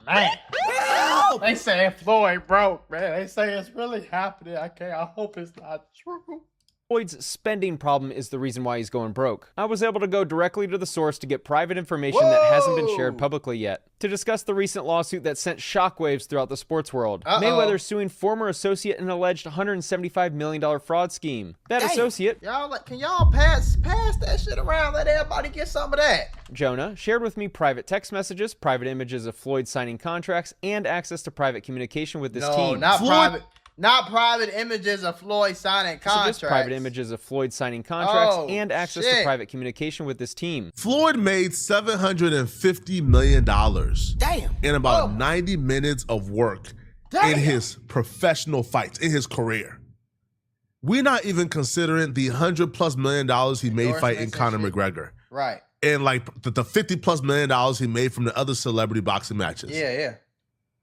Man, they say Floyd broke, man. They say it's really happening. I hope it's not true. Floyd's spending problem is the reason why he's going broke. I was able to go directly to the source to get private information that hasn't been shared publicly yet. To discuss the recent lawsuit that sent shockwaves throughout the sports world. Mayweather suing former associate in an alleged $175 million fraud scheme. That associate, Can y'all pass that shit around? Let everybody get some of that. Jonah, shared with me private text messages, private images of Floyd signing contracts, and access to private communication with this team. Not private images of Floyd signing contracts. So just private images of Floyd signing contracts and access to private communication with this team. Floyd made $750 million in about 90 minutes of work in his professional fights, in his career. We're not even considering the $100+ million he made fighting Conor McGregor. Right. And like the $50+ million he made from the other celebrity boxing matches. Yeah.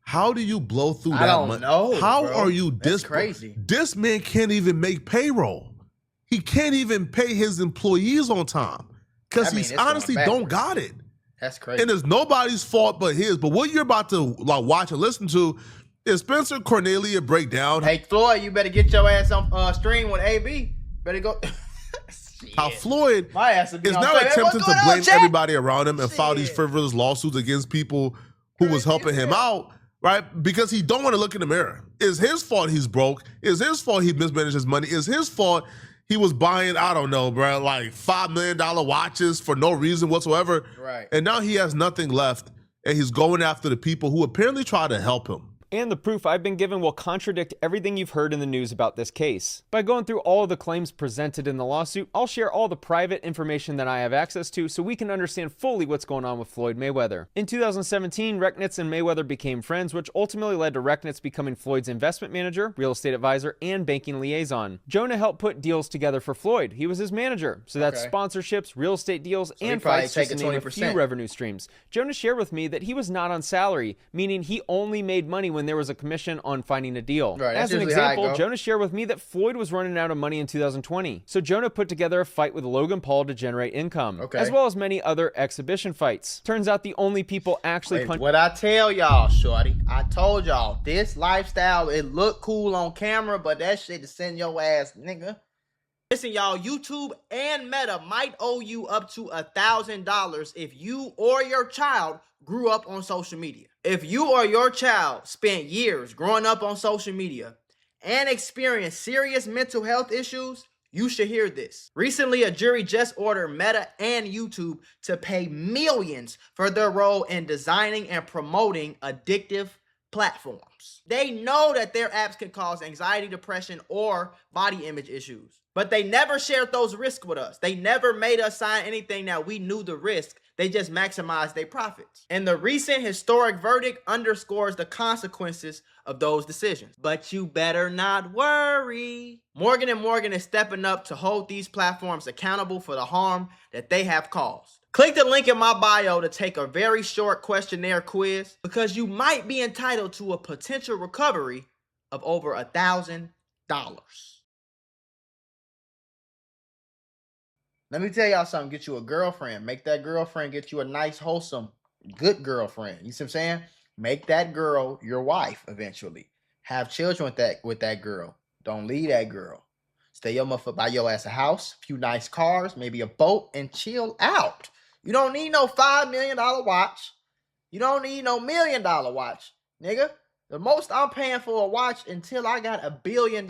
How do you blow through that money? I don't know. How bro. are you this crazy? This man can't even make payroll. He can't even pay his employees on time because he's honestly don't got it. That's crazy. And it's nobody's fault but his. But what you're about to like watch and listen to is Spencer Cornelia break down. Hey Floyd, you better get your ass on stream with AB. Better go. How Floyd is now attempting to blame everybody around him and file these frivolous lawsuits against people who was helping him out. Right? Because he don't want to look in the mirror. It's his fault he's broke. It's his fault he mismanaged his money. It's his fault he was buying, I don't know, bro, like $5 million watches for no reason whatsoever. Right. And now he has nothing left, and he's going after the people who apparently try to help him. And the proof I've been given will contradict everything you've heard in the news about this case. By going through all of the claims presented in the lawsuit, I'll share all the private information that I have access to so we can understand fully what's going on with Floyd Mayweather. In 2017, Rechnitz and Mayweather became friends, which ultimately led to Rechnitz becoming Floyd's investment manager, real estate advisor, and banking liaison. Jonah helped put deals together for Floyd. He was his manager. So that's sponsorships, real estate deals, and fights, just to name a few revenue streams. Jonah shared with me that he was not on salary, meaning he only made money when there was a commission on finding a deal. Right, as an example, Jonah shared with me that Floyd was running out of money in 2020. So Jonah put together a fight with Logan Paul to generate income, as well as many other exhibition fights. Turns out the only people actually what I tell y'all, shorty, I told y'all, this lifestyle, it look cool on camera, but that shit is send your ass, nigga. Listen, y'all, YouTube and Meta might owe you up to $1,000 if you or your child grew up on social media. If you or your child spent years growing up on social media and experienced serious mental health issues, you should hear this. Recently, a jury just ordered Meta and YouTube to pay millions for their role in designing and promoting addictive platforms. They know that their apps can cause anxiety, depression, or body image issues, but they never shared those risks with us. They never made us sign anything that we knew the risk. They just maximized their profits. And the recent historic verdict underscores the consequences of those decisions. But you better not worry. Morgan & Morgan is stepping up to hold these platforms accountable for the harm that they have caused. Click the link in my bio to take a very short questionnaire quiz because you might be entitled to a potential recovery of over $1,000. Let me tell y'all something. Get you a girlfriend. Make that girlfriend get you a nice, wholesome, good girlfriend. You see what I'm saying? Make that girl your wife eventually. Have children with that girl. Don't leave that girl. Stay your motherfucker, buy your ass a house, a few nice cars, maybe a boat, and chill out. You don't need no $5 million watch. You don't need no $1 million watch, nigga. The most I'm paying for a watch until I got $1 billion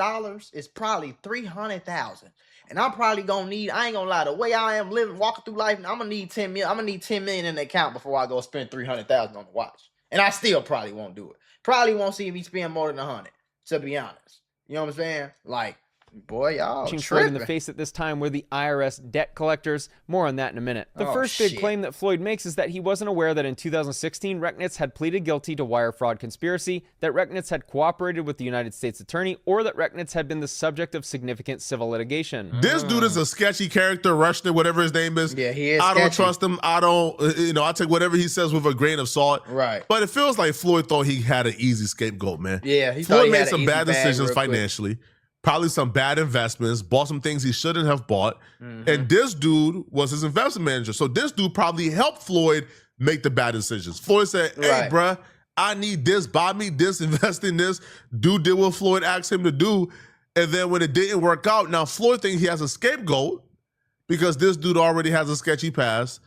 is probably $300,000. And I'm probably gonna need, I ain't gonna lie, the way I am living, walking through life, I'm gonna need 10 million. I'm gonna need 10 million in the account before I go spend 300,000 on the watch. And I still probably won't do it. Probably won't see me spend more than 100, to be honest. You know what I'm saying? Like, boy, y'all Floyd in the face at this time were the IRS debt collectors. More on that in a minute. The first big claim that Floyd makes is that he wasn't aware that in 2016, Rechnitz had pleaded guilty to wire fraud conspiracy, that Rechnitz had cooperated with the United States attorney, or that Rechnitz had been the subject of significant civil litigation. This dude is a sketchy character, Rushton, whatever his name is. Yeah, he is I don't trust him. I don't, I take whatever he says with a grain of salt. Right. But it feels like Floyd thought he had an easy scapegoat, man. Yeah, Floyd made some bad decisions financially. Probably some bad investments, bought some things he shouldn't have bought. And this dude was his investment manager. So this dude probably helped Floyd make the bad decisions. Floyd said, hey, bruh, I need this, buy me this, invest in this, did what Floyd asked him to do. And then when it didn't work out, now Floyd thinks he has a scapegoat because this dude already has a sketchy past.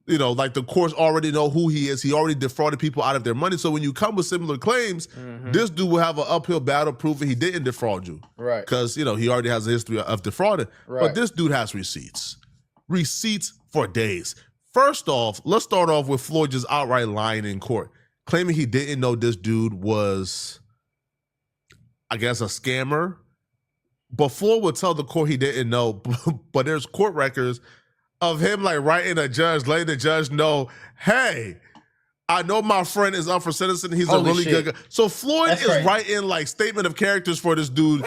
You know, like the courts already know who he is. He already defrauded people out of their money. So when you come with similar claims, this dude will have an uphill battle proving he didn't defraud you. Right. Because, you know, he already has a history of defrauding. Right. But this dude has receipts. Receipts for days. First off, let's start off with Floyd just outright lying in court, claiming he didn't know this dude was, I guess, a scammer. But Floyd would tell the court he didn't know, but there's court records of him like writing a judge, letting the judge know, hey, I know my friend is up for sentencing. He's a really good guy. So Floyd is writing like statement of characters for this dude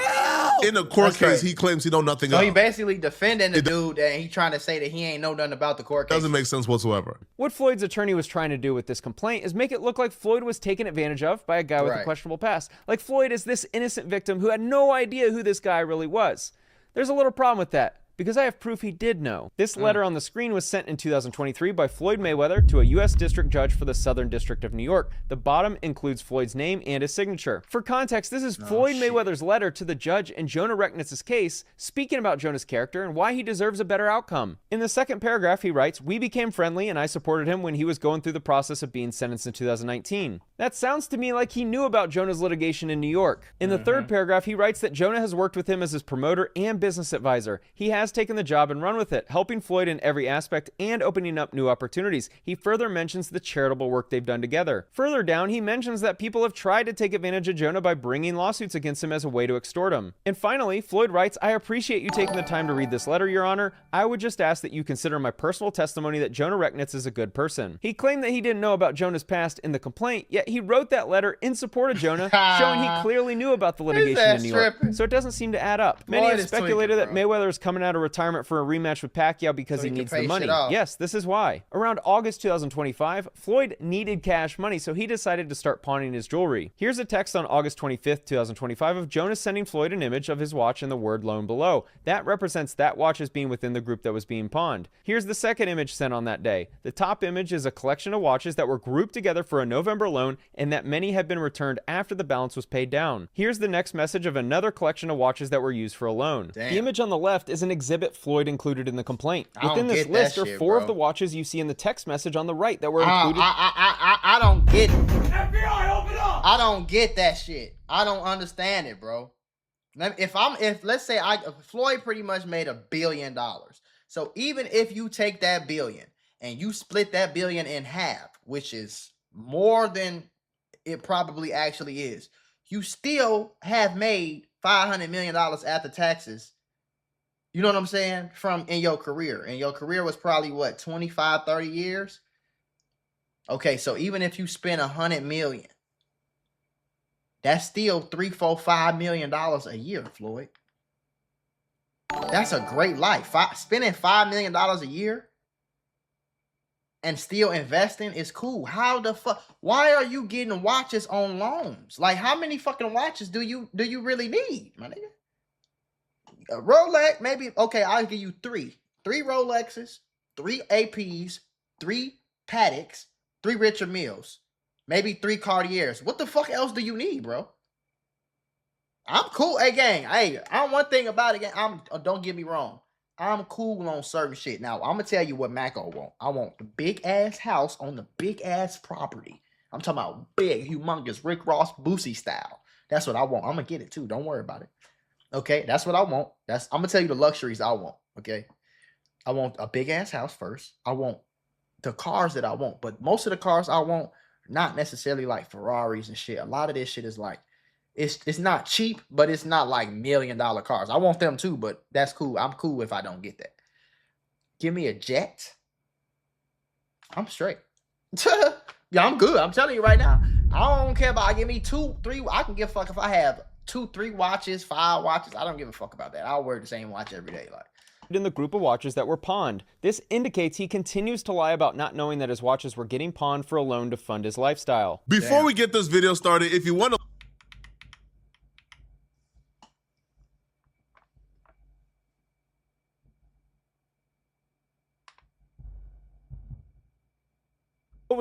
in a court case. He claims he know nothing about. So he basically defending the dude and he trying to say that he ain't know nothing about the court case. Doesn't make sense whatsoever. What Floyd's attorney was trying to do with this complaint is make it look like Floyd was taken advantage of by a guy with a questionable past. Like Floyd is this innocent victim who had no idea who this guy really was. There's a little problem with that, because I have proof he did know. This letter on the screen was sent in 2023 by Floyd Mayweather to a U.S. district judge for the Southern District of New York. The bottom includes Floyd's name and his signature. For context, this is Floyd Mayweather's letter to the judge in Jonah Recknitz's case, speaking about Jonah's character and why he deserves a better outcome. In the second paragraph, he writes, "We became friendly and I supported him when he was going through the process of being sentenced in 2019. That sounds to me like he knew about Jonah's litigation in New York." In the third paragraph, he writes that Jonah has worked with him as his promoter and business advisor. He has taken the job and run with it, helping Floyd in every aspect and opening up new opportunities. He further mentions the charitable work they've done together. Further down, he mentions that people have tried to take advantage of Jonah by bringing lawsuits against him as a way to extort him. And finally, Floyd writes, "I appreciate you taking the time to read this letter, Your Honor. I would just ask that you consider my personal testimony that Jonah Recknitz is a good person." He claimed that he didn't know about Jonah's past in the complaint, yet he wrote that letter in support of Jonah, showing he clearly knew about the litigation in New York. So it doesn't seem to add up. Many have speculated that Mayweather is coming out of retirement for a rematch with Pacquiao because he needs the money. Yes, this is why. Around August 2025, Floyd needed cash money, so he decided to start pawning his jewelry. Here's a text on August 25th, 2025 of Jonah sending Floyd an image of his watch and the word loan below. That represents that watch as being within the group that was being pawned. Here's the second image sent on that day. The top image is a collection of watches that were grouped together for a November loan and that many had been returned after the balance was paid down. Here's the next message of another collection of watches that were used for a loan. The image on the left is an exhibit Floyd included in the complaint. Within this list are four of the watches you see in the text message on the right that were included. I don't get it. FBI, open up! I don't get that shit. I don't understand it, bro. If let's say Floyd pretty much made $1 billion. So even if you take that billion and you split that billion in half, which is more than it probably actually is, you still have made $500 million after taxes. You know what I'm saying? From in your career. And your career was probably what, 25, 30 years? Okay, so even if you spend $100 million, that's still $3, $4, $5 million a year, Floyd. That's a great life. Spending $5 million a year and still investing is cool. How the fuck? Why are you getting watches on loans? Like, how many fucking watches do you really need, my nigga? A Rolex, maybe, okay, I'll give you three. 3 Rolexes, 3 APs, 3 Patek's, 3 Richard Milles, maybe 3 Cartiers. What the fuck else do you need, bro? I'm cool. Hey, gang, hey, one thing about it, gang, don't get me wrong. I'm cool on certain shit. Now, I'm going to tell you what Mako want. I want the big-ass house on the big-ass property. I'm talking about big, humongous, Rick Ross, Boosie style. That's what I want. I'm going to get it, too. Don't worry about it. Okay, that's what I want. I'm gonna tell you the luxuries I want. Okay, I want a big ass house first. I want the cars that I want, but most of the cars I want not necessarily like Ferraris and shit. A lot of this shit is like it's not cheap, but it's not like $1 million cars. I want them too, but that's cool. I'm cool if I don't get that. Give me a jet. I'm straight. Yeah, I'm good. I'm telling you right now. I don't care about. Give me 2, 3. I can give a fuck if I have 2, 3 watches, 5 watches. I don't give a fuck about that. I'll wear the same watch every day. Like, in the group of watches that were pawned. This indicates he continues to lie about not knowing that his watches were getting pawned for a loan to fund his lifestyle. Before we get this video started, if you want to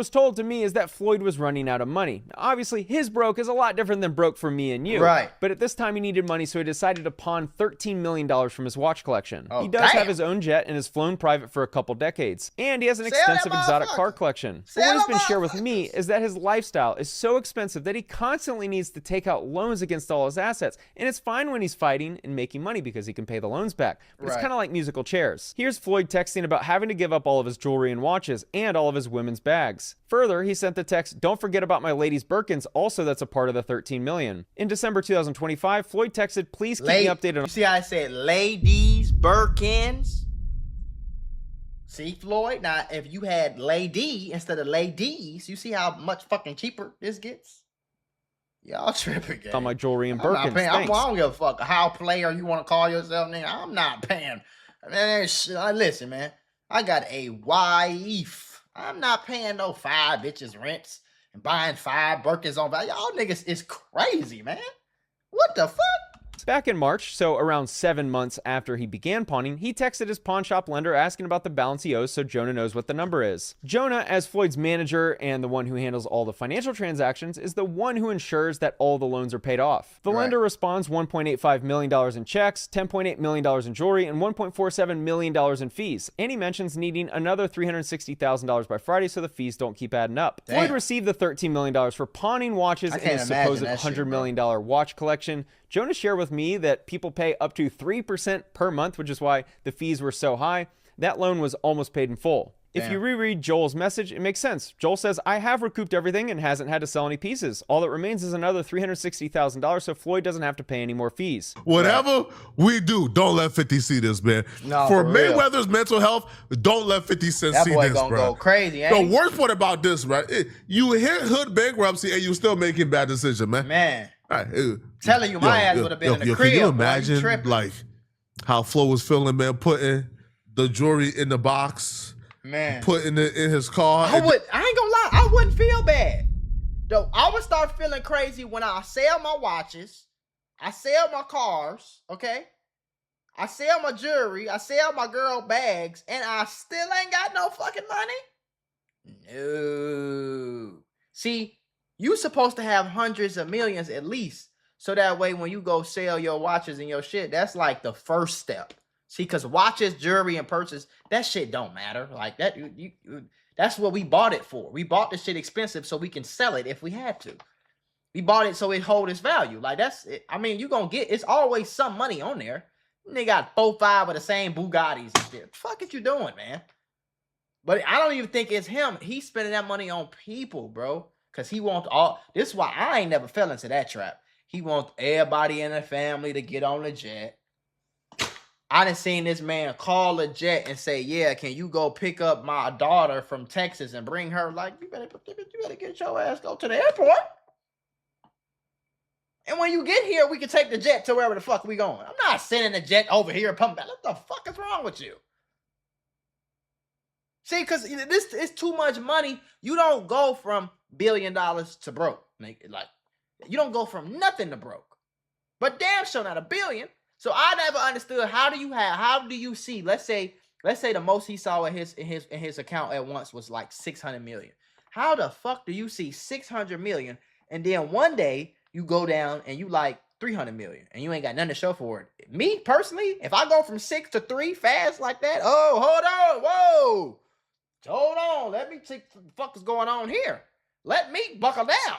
was told to me is that Floyd was running out of money. Now, obviously, his broke is a lot different than broke for me and you. Right. But at this time, he needed money, so he decided to pawn $13 million from his watch collection. Oh, he does damn. have his own jet and has flown private for a couple decades. And he has an extensive exotic car collection. But what has been shared with me is that his lifestyle is so expensive that he constantly needs to take out loans against all his assets. And it's fine when he's fighting and making money because he can pay the loans back. But it's kind of like musical chairs. Here's Floyd texting about having to give up all of his jewelry and watches and all of his women's bags. Further, he sent the text, "Don't forget about my ladies' Birkins, also that's a part of the $13 million. In December 2025, Floyd texted, "Please keep me updated on..." You see how I said ladies' Birkins? See, Floyd? Now, if you had lady instead of ladies, you see how much fucking cheaper this gets? Y'all tripping, gang. On my jewelry and Birkins. I don't give a fuck how player you want to call yourself, nigga. I'm not paying. Man, listen, man. I got a wife. I'm not paying no 5 bitches rents and buying 5 Birkins on value. Y'all niggas is crazy, man. What the fuck? Back in March, so around 7 months after he began pawning, he texted his pawn shop lender asking about the balance he owes so Jonah knows what the number is. Jonah, as Floyd's manager and the one who handles all the financial transactions, is the one who ensures that all the loans are paid off. The lender responds $1.85 million in checks, $10.8 million in jewelry, and $1.47 million in fees. And he mentions needing another $360,000 by Friday so the fees don't keep adding up. Damn. Floyd received the $13 million for pawning watches in his supposed $100 million watch collection. Jonah shared with me that people pay up to 3% per month, which is why the fees were so high. That loan was almost paid in full. Damn. If you reread Joel's message, it makes sense. Joel says, "I have recouped everything and hasn't had to sell any pieces. All that remains is another $360,000, so Floyd doesn't have to pay any more fees." Whatever we do, don't let 50 see this, man. No, for real. Mayweather's mental health, don't let 50 Cent see this, bro. That boy gonna go crazy, ain't The worst part about this, right? You hit hood bankruptcy and you still making bad decisions, man. Man. All right, telling you, my ass would have been in the crib. Can you imagine, like, how Flo was feeling, man, putting the jewelry in the box, man, putting it in his car? I ain't gonna lie, I wouldn't feel bad. Though I would start feeling crazy when I sell my watches, I sell my cars, okay? I sell my jewelry, I sell my girl bags, and I still ain't got no fucking money? No. See, you supposed to have hundreds of millions at least. So that way when you go sell your watches and your shit, that's like the first step. See, because watches, jewelry, and purses, that shit don't matter. Like that, that's what we bought it for. We bought this shit expensive so we can sell it if we had to. We bought it so it hold its value. Like that's it. I mean, you gonna get, it's always some money on there. They got 4, 5 of the same Bugattis and shit. What the fuck is you doing, man? But I don't even think it's him. He's spending that money on people, bro. Because he wants all, this is why I ain't never fell into that trap. He wants everybody in the family to get on the jet. I done seen this man call a jet and say, "Yeah, can you go pick up my daughter from Texas and bring her?" Like, you better get your ass, go to the airport. And when you get here, we can take the jet to wherever the fuck we going. I'm not sending the jet over here and pumping back. What the fuck is wrong with you? See, because this is too much money. You don't go from $1 billion to broke. Like, you don't go from nothing to broke. But damn sure not $1 billion. So I never understood, how do you see, let's say the most he saw in his account at once was like 600 million. How the fuck do you see 600 million and then one day you go down and you like 300 million and you ain't got nothing to show for it? Me personally, if I go from 6 to 3 fast like that, oh, hold on, whoa. Hold on, let me see what the fuck is going on here. Let me buckle down.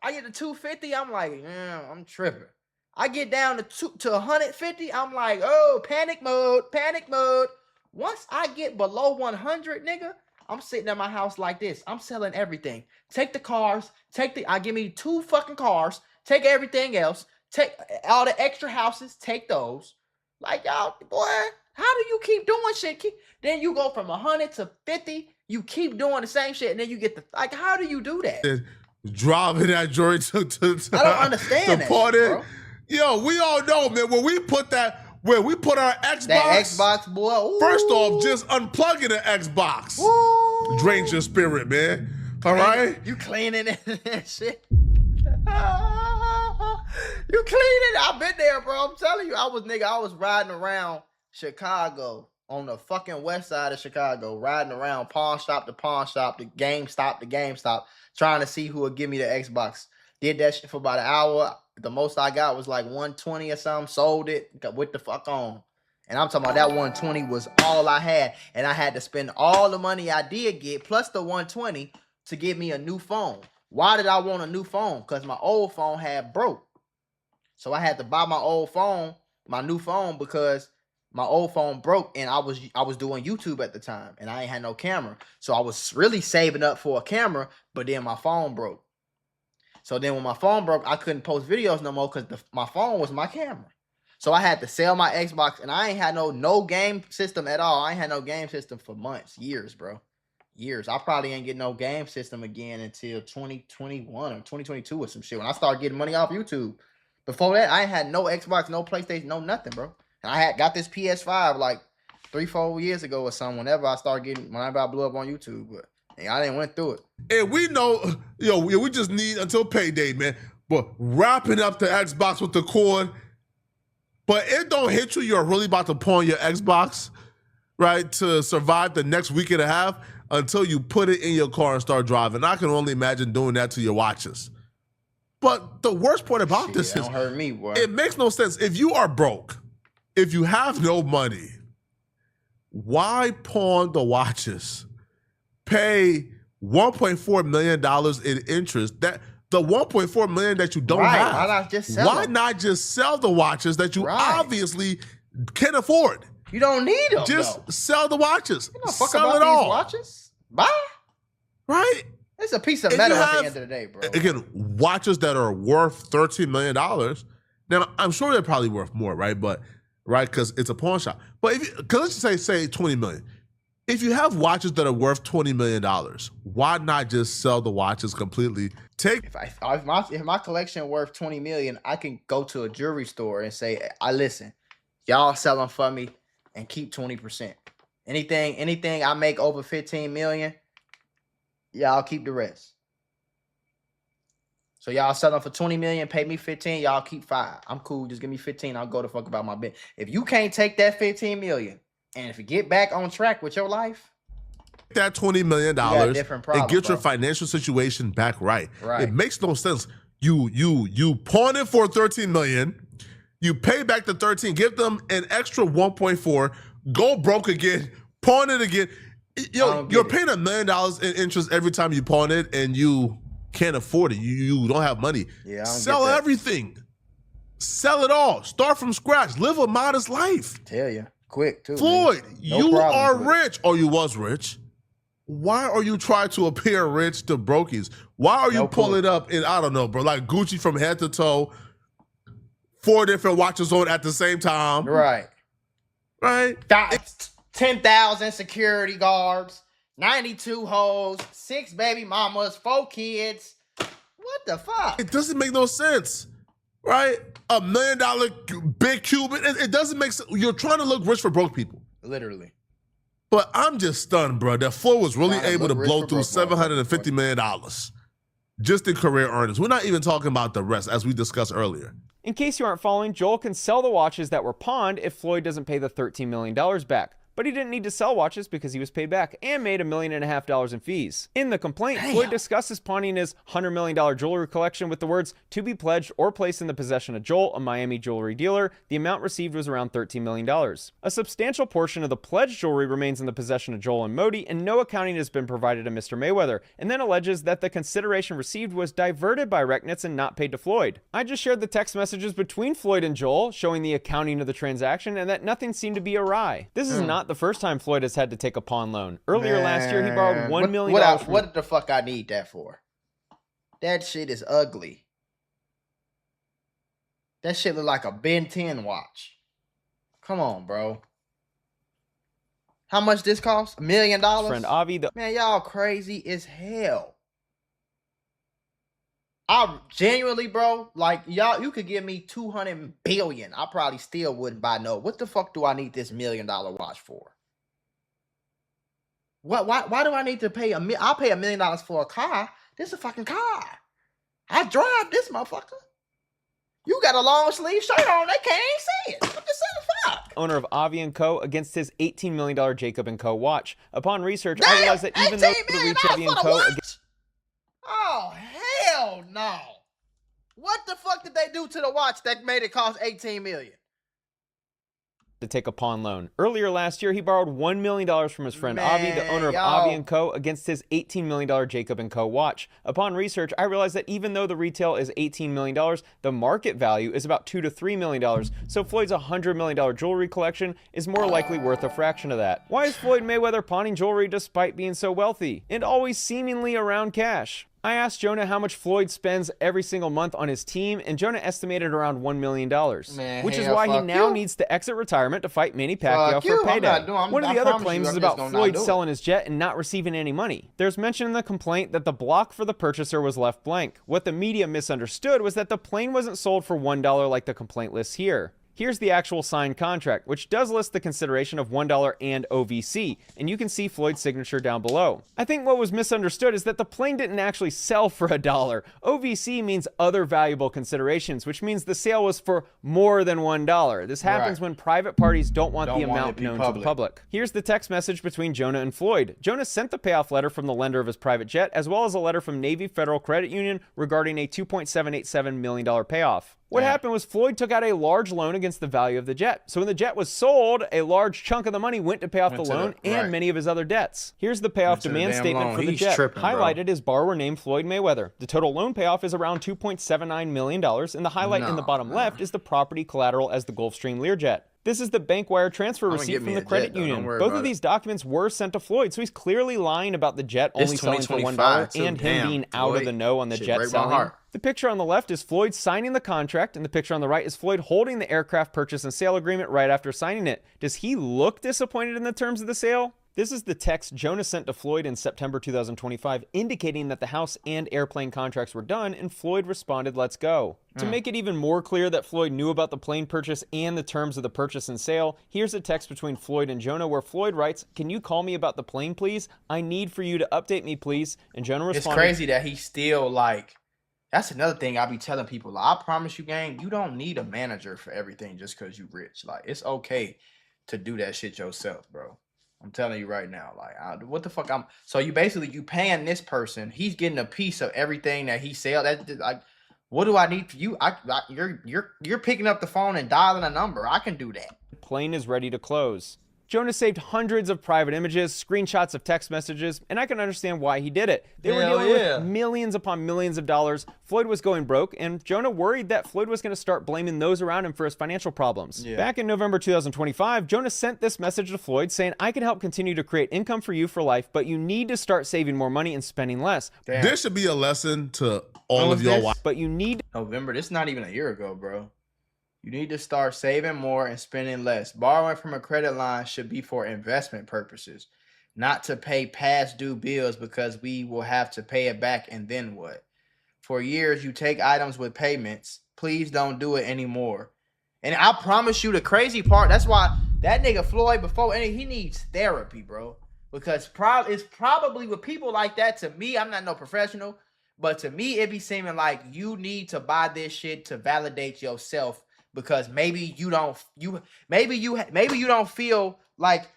I get to 250, I'm like, yeah, I'm tripping. I get down to 150, I'm like, oh, panic mode. Once I get below 100, nigga, I'm sitting at my house like this. I'm selling everything. Take the cars, give me 2 fucking cars, take everything else, take all the extra houses, take those. Like, y'all, boy, how do you keep doing shit? Then you go from 100 to 50, you keep doing the same shit, and then you get the, like, how do you do that? Driving that joint to I don't understand that party. Shit, bro. Yo, we all know, man, when we put our Xbox. That Xbox, boy. Ooh. First off, just unplugging the Xbox. Ooh. Drains your spirit, man. All right? You cleaning it and shit. You cleaning it. I've been there, bro. I'm telling you, I was riding around Chicago on the fucking west side of Chicago, riding around pawn shop to pawn shop, to GameStop, trying to see who would give me the Xbox. Did that shit for about an hour. The most I got was like 120 or something. Sold it. Got with the fuck on. And I'm talking about that 120 was all I had. And I had to spend all the money I did get, plus the 120, to get me a new phone. Why did I want a new phone? Because my old phone had broke. So I had to buy my new phone, because my old phone broke, and I was doing YouTube at the time, and I ain't had no camera. So I was really saving up for a camera, but then my phone broke. So then when my phone broke, I couldn't post videos no more because my phone was my camera. So I had to sell my Xbox, and I ain't had no game system at all. I ain't had no game system for months, years, bro. Years. I probably ain't get no game system again until 2021 or 2022 or some shit, when I started getting money off YouTube. Before that, I ain't had no Xbox, no PlayStation, no nothing, bro. And I had got this PS5 like 3-4 years ago or something, whenever I blew up on YouTube. But I didn't went through it. And we know, we just need until payday, man. But wrapping up the Xbox with the cord, but it don't hit you, you're really about to pawn your Xbox, right, to survive the next week and a half until you put it in your car and start driving. I can only imagine doing that to your watches. But the worst part about this is, don't hurt me, boy. It makes no sense. If you are broke, if you have no money, why pawn the watches? Pay $1.4 million in interest. That the $1.4 million that you don't have. Why not just sell them? Why not just sell the watches that you obviously can afford? You don't need them. Just sell the watches. You don't fuck sell about it all. These watches. Bye. Right? It's a piece of metal at the end of the day, bro. Again, watches that are worth $13 million. Now, I'm sure they're probably worth more, right? But because it's a pawn shop. But let's just say $20 million. If you have watches that are worth $20 million, why not just sell the watches completely? If my collection worth $20 million, I can go to a jewelry store and say, listen, y'all sell them for me and keep 20%. Anything I make over $15 million, y'all keep the rest. So y'all sell them for $20 million, pay me $15, y'all keep $5. I'm cool. Just give me $15. I'll go the fuck about my bed. If you can't take that $15 million, and if you get back on track with your life, that $20 million and get your financial situation back right. It makes no sense. You pawn it for $13 million, you pay back the 13, give them an extra 1.4, go broke again, pawn it again. You're paying $1 million in interest every time you pawn it, and you can't afford it. You don't have money. Sell everything. Sell it all. Start from scratch. Live a modest life. Tell you. Quick, too. Floyd, you are rich, or you was rich. Why are you trying to appear rich to brokies? Why are you pulling up in, I don't know, bro, like Gucci from head to toe, 4 different watches on at the same time? Right. 10,000 security guards, 92 hoes, 6 baby mamas, 4 kids. What the fuck? It doesn't make no sense, right? $1 million big Cuban. It doesn't make sense. You're trying to look rich for broke people. Literally. But I'm just stunned, bro, that Floyd was really able to blow through $750 million just in career earnings. We're not even talking about the rest, as we discussed earlier. In case you aren't following, Joel can sell the watches that were pawned if Floyd doesn't pay the $13 million back. But he didn't need to sell watches because he was paid back and made $1.5 million in fees. In the complaint, Floyd discusses pawning his $100 million jewelry collection with the words, "to be pledged or placed in the possession of Joel, a Miami jewelry dealer." The amount received was around $13 million. A substantial portion of the pledged jewelry remains in the possession of Joel and Modi, and no accounting has been provided to Mr. Mayweather, and then alleges that the consideration received was diverted by Recknitz and not paid to Floyd. I just shared the text messages between Floyd and Joel, showing the accounting of the transaction, and that nothing seemed to be awry. This is not the first time Floyd has had to take a pawn loan. Earlier last year, he borrowed $1 million. What the fuck I need that for? That shit is ugly. That shit look like a Ben 10 watch. Come on, bro. How much this cost? $1 million? Friend Avi, man, y'all crazy as hell. I genuinely, bro, like, y'all, you could give me 200 billion. I probably still wouldn't buy no. What the fuck do I need this $1 million watch for? Why do I need to pay I'll pay $1 million for a car. This is a fucking car. I drive this motherfucker. You got a long sleeve shirt on, they can't even see it. What the fuck? owner of Avi & Co. against his $18 million Jacob & Co. watch. Upon research, I realized that even though the reach Avi & Co. Oh, hell no. What the fuck did they do to the watch that made it cost $18 million? To take a pawn loan. Earlier last year, he borrowed $1 million from his friend Avi, the owner of Avi & Co., against his $18 million Jacob & Co. watch. Upon research, I realized that even though the retail is $18 million, the market value is about $2 to $3 million, so Floyd's $100 million jewelry collection is more likely worth a fraction of that. Why is Floyd Mayweather pawning jewelry despite being so wealthy, and always seemingly around cash? I asked Jonah how much Floyd spends every single month on his team, and Jonah estimated around $1 million, which is why he now needs to exit retirement to fight Manny Pacquiao for payday. One of the other claims is about Floyd selling his jet and not receiving any money. There's mention in the complaint that the block for the purchaser was left blank. What the media misunderstood was that the plane wasn't sold for $1 like the complaint lists here. Here's the actual signed contract, which does list the consideration of $1 and OVC, and you can see Floyd's signature down below. I think what was misunderstood is that the plane didn't actually sell for $1. OVC means other valuable considerations, which means the sale was for more than $1. This happens when private parties don't want the amount known to the public. Here's the text message between Jonah and Floyd. Jonah sent the payoff letter from the lender of his private jet, as well as a letter from Navy Federal Credit Union regarding a $2.787 million payoff. What happened was Floyd took out a large loan against the value of the jet. So when the jet was sold, a large chunk of the money went to pay off the loan and many of his other debts. Here's the payoff demand statement for the jet. Highlighted is borrower named Floyd Mayweather. The total loan payoff is around $2.79 million, and the highlight in the bottom left is the property collateral as the Gulfstream Learjet. This is the bank wire transfer receipt from the credit union. Both of these documents were sent to Floyd, so he's clearly lying about the jet only selling for $1 and him being out of the know on the jet selling. The picture on the left is Floyd signing the contract, and the picture on the right is Floyd holding the aircraft purchase and sale agreement right after signing it. Does he look disappointed in the terms of the sale? This is the text Jonah sent to Floyd in September 2025, indicating that the house and airplane contracts were done, and Floyd responded, "Let's go." To make it even more clear that Floyd knew about the plane purchase and the terms of the purchase and sale, here's a text between Floyd and Jonah where Floyd writes, "Can you call me about the plane, please? I need for you to update me, please." And Jonah responded, "It's crazy that he's still like." That's another thing I be telling people. Like, I promise you, gang, you don't need a manager for everything just because you rich. Like, it's okay to do that shit yourself, bro. I'm telling you right now. Like, what the fuck? So you basically you paying this person. He's getting a piece of everything that he sells. That like, what do I need for you? You're picking up the phone and dialing a number. I can do that. Plane is ready to close. Jonah saved hundreds of private images, screenshots of text messages, and I can understand why he did it. They were dealing with millions upon millions of dollars. Floyd was going broke, and Jonah worried that Floyd was going to start blaming those around him for his financial problems. Back in November 2025, Jonah sent this message to Floyd saying, "I can help continue to create income for you for life, but you need to start saving more money and spending less." This should be a lesson to all of y'all. But you need... November, this is not even a year ago, bro. You need to start saving more and spending less. Borrowing from a credit line should be for investment purposes, not to pay past due bills because we will have to pay it back and then what? For years, you take items with payments. Please don't do it anymore. And I promise you the crazy part, that's why that nigga Floyd before, and he needs therapy, bro. Because it's probably with people like that, to me, I'm not no professional, but to me, it be seeming like you need to buy this shit to validate yourself. Because maybe you don't feel like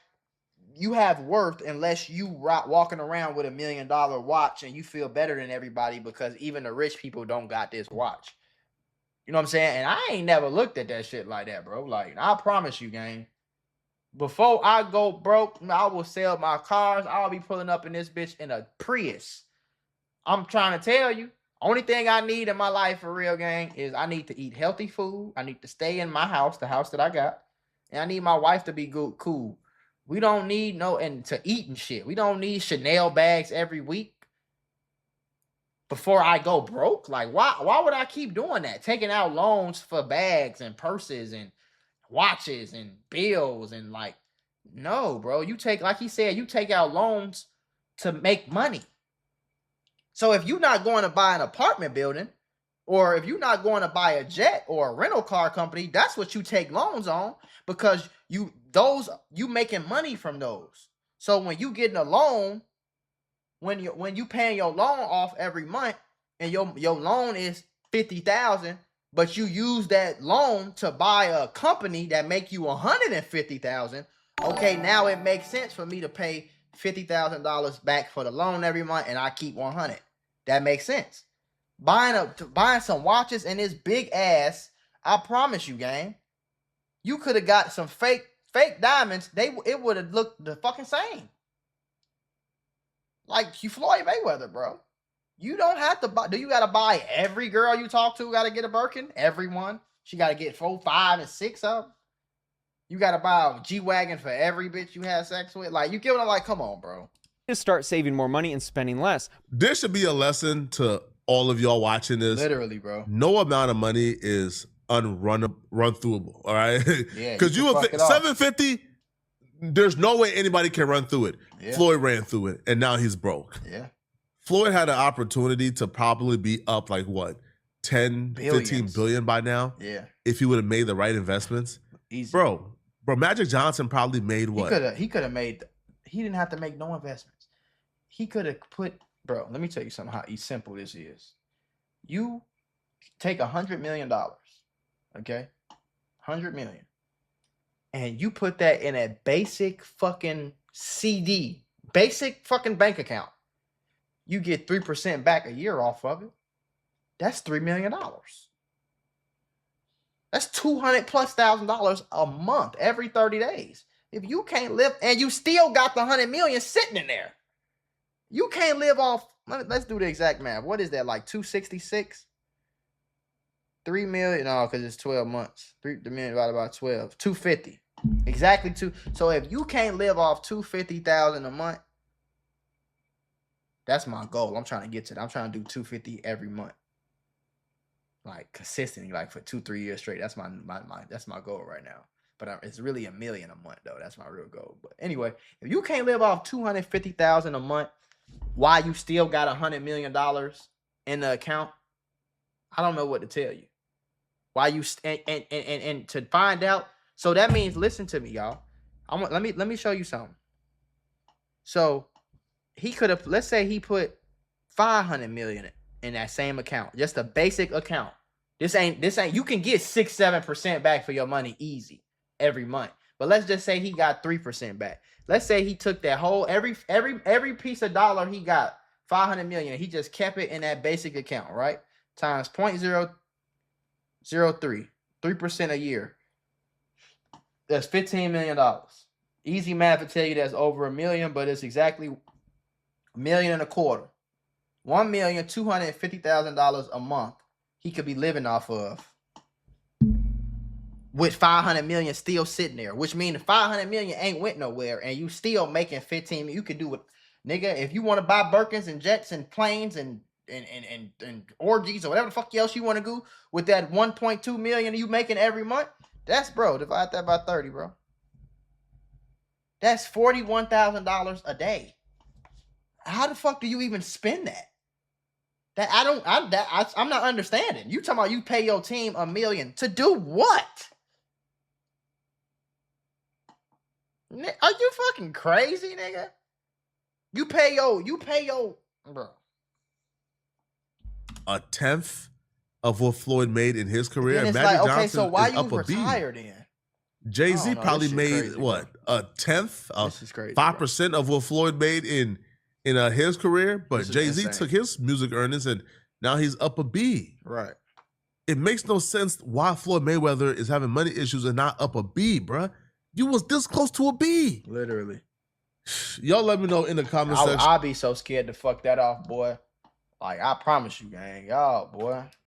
you have worth unless you walking around with $1 million watch and you feel better than everybody because even the rich people don't got this watch. You know what I'm saying? And I ain't never looked at that shit like that, bro. Like, I promise you, gang. Before I go broke, I will sell my cars. I'll be pulling up in this bitch in a Prius. I'm trying to tell you. Only thing I need in my life for real, gang, is I need to eat healthy food. I need to stay in my house, the house that I got. And I need my wife to be good, cool. We don't need to eat and shit. We don't need Chanel bags every week before I go broke. Like, why would I keep doing that? Taking out loans for bags and purses and watches and bills and like, no, bro. You take, like he said, you take out loans to make money. So if you're not going to buy an apartment building, or if you're not going to buy a jet or a rental car company, that's what you take loans on because you making money from those. So when you getting a loan, when you paying your loan off every month and your loan is $50,000, but you use that loan to buy a company that make you $150,000. Okay, now it makes sense for me to pay $50,000 back for the loan every month, and I keep 100. That makes sense. Buying some watches and this big ass, I promise you, gang, you could have got some fake diamonds. It would have looked the fucking same. Like you Floyd Mayweather, bro. You don't have to buy. Do you got to buy every girl you talk to got to get a Birkin? Everyone. She got to get 4, 5, and 6 of them. You got to buy a G-Wagon for every bitch you have sex with. Like, you get what I'm like, come on, bro. To start saving more money and spending less. There should be a lesson to all of y'all watching this. Literally, bro. No amount of money is run throughable, all right? Yeah. Because you would think 750, there's no way anybody can run through it. Yeah. Floyd ran through it, and now he's broke. Yeah. Floyd had an opportunity to probably be up like what, 10, Billions. 15 billion by now? Yeah. If he would have made the right investments. Easy. Bro, Magic Johnson probably made what? He could have made, he didn't have to make no investments. He could have put, bro, let me tell you something, how simple this is. You take $100 million, okay? 100 million. And you put that in a basic fucking CD, basic fucking bank account. You get 3% back a year off of it. That's $3 million. That's $200,000+ a month every 30 days. If you can't live, and you still got the 100 million sitting in there, you can't live off. Let's do the exact math. What is that, like 266? 3 million? No, because it's 12 months. 3 million divided by 12. 250. Exactly two. So if you can't live off $250,000 a month, that's my goal. I'm trying to get to that. I'm trying to do 250 every month, like consistently, like for 2-3 years straight. That's my goal right now. But it's really $1 million a month though. That's my real goal. But anyway, if you can't live off $250,000 a month, while you still got $100 million in the account, I don't know what to tell you. Why you and to find out. So that means, listen to me, y'all. Let me show you something. So he could have, let's say he put 500 million in that same account, just a basic account. This ain't you can get 6-7% back for your money easy every month. But let's just say he got 3% back. Let's say he took that whole every piece of dollar he got, 500 million, he just kept it in that basic account, right? Times 0.003, 3% a year. That's $15 million. Easy math will tell you that's over $1 million, but it's exactly $1.25 million. $1,250,000 a month he could be living off of, with 500 million still sitting there, which means 500 million ain't went nowhere, and you still making 15. You could do it, nigga. If you want to buy Birkins and jets and planes and orgies or whatever the fuck else you want to do with that 1.2 million you making every month, that's, bro, divide that by 30, bro. That's $41,000 a day. How the fuck do you even spend that? I'm not understanding. You talking about you pay your team $1 million to do what? Are you fucking crazy, nigga? You pay your bro. A tenth of what Floyd made in his career. And it's Magic like, okay, Johnson so why you up a retired then? Jay-Z probably made crazy, what? A tenth of 5% of what Floyd made in his career, but Jay-Z took his music earnings and now he's up a B. Right. It makes no sense why Floyd Mayweather is having money issues and not up a B, bruh. You was this close to a B. Literally. Y'all let me know in the comment section. I'll be so scared to fuck that off, boy. Like, I promise you, gang. Y'all, boy.